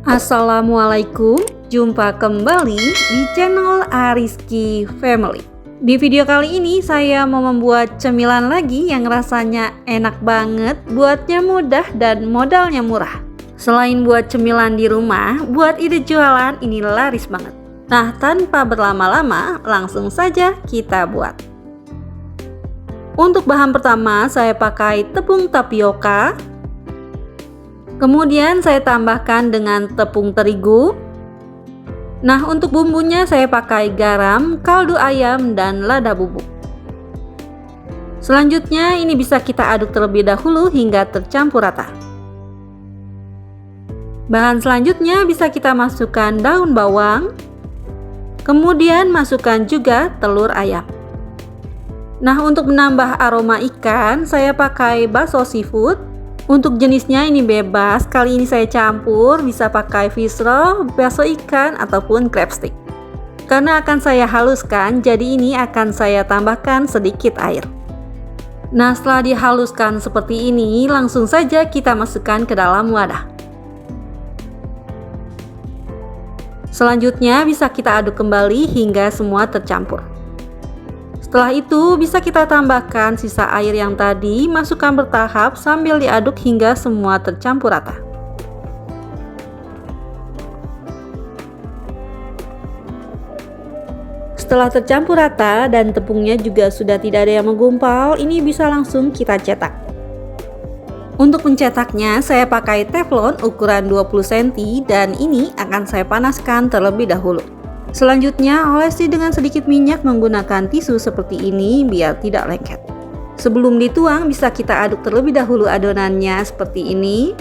Assalamualaikum, jumpa kembali di channel Ariski Family. Di video kali ini saya mau membuat cemilan lagi yang rasanya enak banget, buatnya mudah dan modalnya murah. Selain buat cemilan di rumah, buat ide jualan ini laris banget. Nah, tanpa berlama-lama, langsung saja kita buat. Untuk bahan pertama saya pakai tepung tapioka. Kemudian saya tambahkan dengan tepung terigu. Nah, untuk bumbunya saya pakai garam, kaldu ayam, dan lada bubuk. Selanjutnya ini bisa kita aduk terlebih dahulu hingga tercampur rata. Bahan selanjutnya bisa kita masukkan daun bawang. Kemudian masukkan juga telur ayam. Nah, untuk menambah aroma ikan saya pakai bakso seafood. Untuk jenisnya ini bebas, kali ini saya campur, bisa pakai fish roll, bakso ikan, ataupun crab stick. Karena akan saya haluskan, jadi ini akan saya tambahkan sedikit air. Nah, setelah dihaluskan seperti ini, langsung saja kita masukkan ke dalam wadah. Selanjutnya bisa kita aduk kembali hingga semua tercampur. Setelah itu bisa kita tambahkan sisa air yang tadi, masukkan bertahap sambil diaduk hingga semua tercampur rata. Setelah tercampur rata dan tepungnya juga sudah tidak ada yang menggumpal, ini bisa langsung kita cetak. Untuk mencetaknya saya pakai teflon ukuran 20 cm dan ini akan saya panaskan terlebih dahulu. Selanjutnya olesi dengan sedikit minyak menggunakan tisu seperti ini biar tidak lengket. Sebelum dituang bisa kita aduk terlebih dahulu adonannya seperti ini.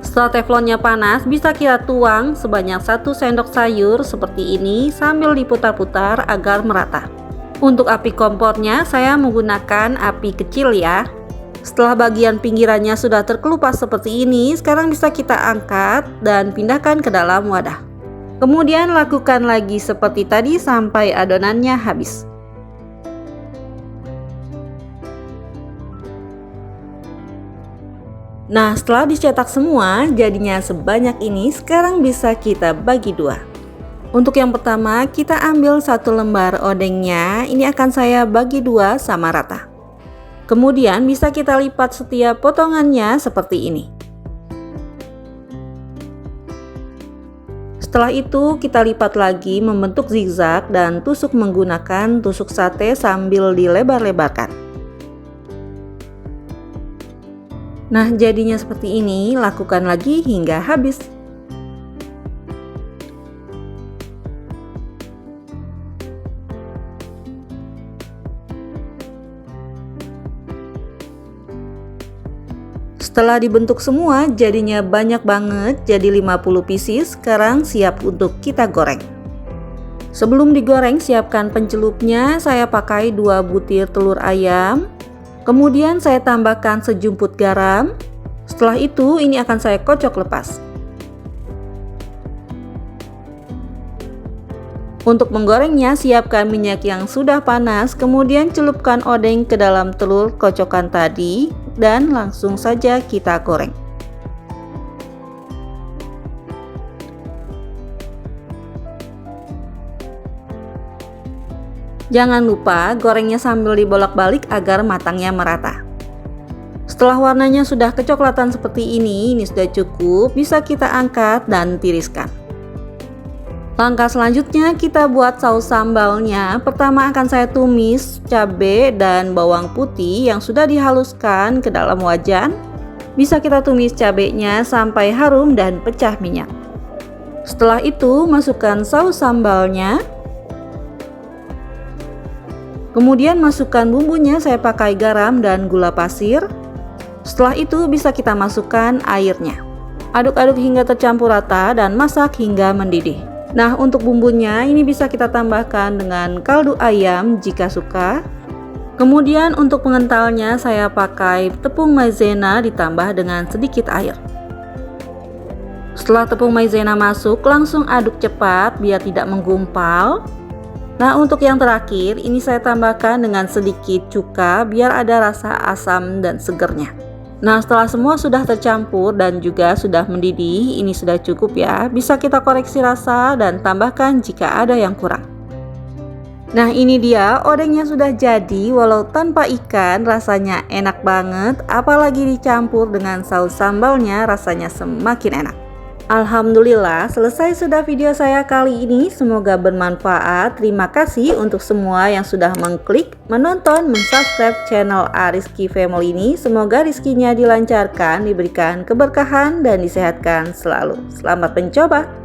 Setelah teflonnya panas bisa kita tuang sebanyak 1 sendok sayur seperti ini sambil diputar-putar agar merata. Untuk api kompornya saya menggunakan api kecil ya. Setelah bagian pinggirannya sudah terkelupas seperti ini, sekarang bisa kita angkat dan pindahkan ke dalam wadah. Kemudian lakukan lagi seperti tadi sampai adonannya habis. Nah, setelah dicetak semua jadinya sebanyak ini, sekarang bisa kita bagi dua. Untuk yang pertama kita ambil 1 lembar odengnya, ini akan saya bagi dua sama rata. Kemudian bisa kita lipat setiap potongannya seperti ini. Setelah itu kita lipat lagi membentuk zigzag dan tusuk menggunakan tusuk sate sambil dilebar-lebarkan. Nah, jadinya seperti ini, lakukan lagi hingga habis. Setelah dibentuk semua jadinya banyak banget, jadi 50 pieces. Sekarang siap untuk kita goreng. Sebelum digoreng siapkan pencelupnya. Saya pakai 2 butir telur ayam. Kemudian saya tambahkan sejumput garam. Setelah itu ini akan saya kocok lepas. Untuk menggorengnya siapkan minyak yang sudah panas. Kemudian celupkan odeng ke dalam telur kocokan tadi dan langsung saja kita goreng. Jangan lupa gorengnya sambil dibolak-balik agar matangnya merata. Setelah warnanya sudah kecoklatan seperti ini sudah cukup, bisa kita angkat dan tiriskan. Langkah selanjutnya kita buat saus sambalnya. Pertama akan saya tumis cabai dan bawang putih yang sudah dihaluskan ke dalam wajan. Bisa kita tumis cabainya sampai harum dan pecah minyak. Setelah itu masukkan saus sambalnya. Kemudian masukkan bumbunya, saya pakai garam dan gula pasir. Setelah itu bisa kita masukkan airnya. Aduk-aduk hingga tercampur rata dan masak hingga mendidih. Nah, untuk bumbunya ini bisa kita tambahkan dengan kaldu ayam jika suka. Kemudian untuk pengentalnya saya pakai tepung maizena ditambah dengan sedikit air. Setelah tepung maizena masuk, langsung aduk cepat biar tidak menggumpal. Nah, untuk yang terakhir ini saya tambahkan dengan sedikit cuka biar ada rasa asam dan segernya. Nah, setelah semua sudah tercampur dan juga sudah mendidih, ini sudah cukup ya. Bisa kita koreksi rasa dan tambahkan jika ada yang kurang. Nah, ini dia odengnya sudah jadi, walau tanpa ikan rasanya enak banget, apalagi dicampur dengan saus sambalnya rasanya semakin enak. Alhamdulillah, selesai sudah video saya kali ini. Semoga bermanfaat. Terima kasih untuk semua yang sudah mengklik, menonton, mensubscribe channel Ariski Family ini. Semoga rizkinya dilancarkan, diberikan keberkahan, dan disehatkan selalu. Selamat mencoba!